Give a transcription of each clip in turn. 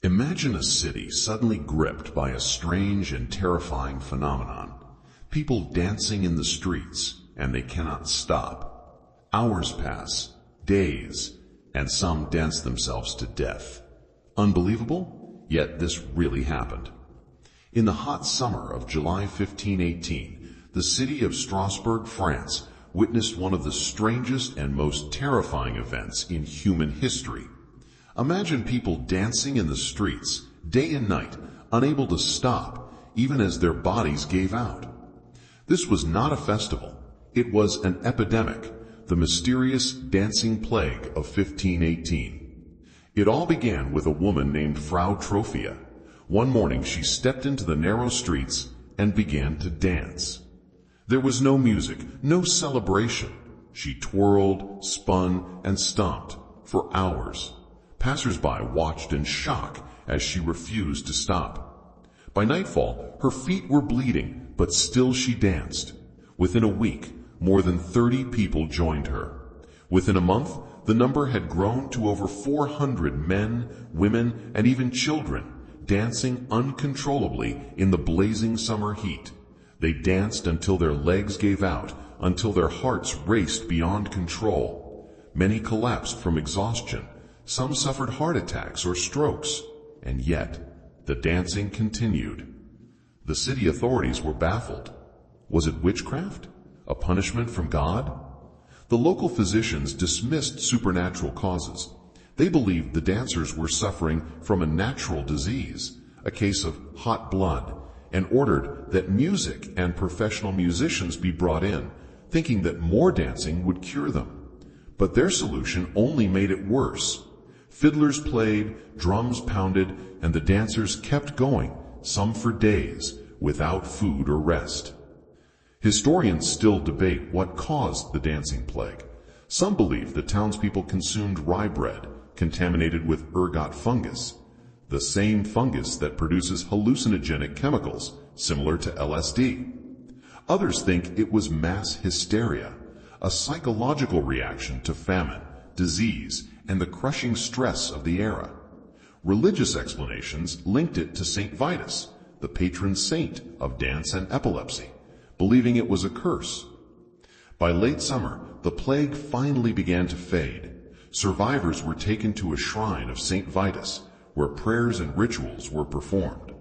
Imagine a city suddenly gripped by a strange and terrifying phenomenon. People dancing in the streets, and they cannot stop. Hours pass, days, and some dance themselves to death. Unbelievable? Yet this really happened. In the hot summer of July 1518, the city of Strasbourg, France, witnessed one of the strangest and most terrifying events in human history. Imagine people dancing in the streets, day and night, unable to stop, even as their bodies gave out. This was not a festival. It was an epidemic, the mysterious dancing plague of 1518. It all began with a woman named Frau Troffea. One morning she stepped into the narrow streets and began to dance. There was no music, no celebration. She twirled, spun, and stomped for hours. Passers-by watched in shock as she refused to stop. By nightfall, her feet were bleeding, but still she danced. Within a week, more than 30 people joined her. Within a month, the number had grown to over 400 men, women, and even children, dancing uncontrollably in the blazing summer heat. They danced until their legs gave out, until their hearts raced beyond control. Many collapsed from exhaustion. Some suffered heart attacks or strokes. And yet, the dancing continued. The city authorities were baffled. Was it witchcraft? A punishment from God? The local physicians dismissed supernatural causes. They believed the dancers were suffering from a natural disease, a case of hot blood, and ordered that music and professional musicians be brought in, thinking that more dancing would cure them. But their solution only made it worse. Fiddlers played, drums pounded, and the dancers kept going, some for days, without food or rest. Historians still debate what caused the dancing plague. Some believe the townspeople consumed rye bread, contaminated with ergot fungus, the same fungus that produces hallucinogenic chemicals, similar to LSD. Others think it was mass hysteria, a psychological reaction to famine, disease, and the crushing stress of the era. Religious explanations linked it to Saint Vitus, the patron saint of dance and epilepsy, believing it was a curse. By late summer, the plague finally began to fade. Survivors were taken to a shrine of Saint Vitus, where prayers and rituals were performed.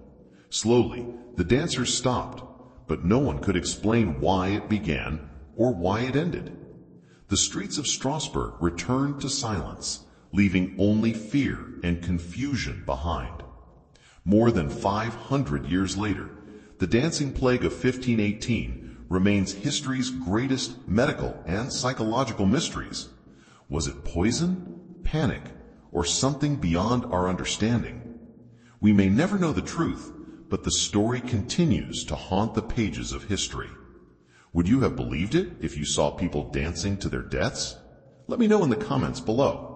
Slowly, the dancers stopped, but no one could explain why it began or why it ended. The streets of Strasbourg returned to silence, leaving only fear and confusion behind. More than 500 years later, the dancing plague of 1518 remains history's greatest medical and psychological mysteries. Was it poison, panic, or something beyond our understanding? We may never know the truth, but the story continues to haunt the pages of history. Would you have believed it if you saw people dancing to their deaths? Let me know in the comments below.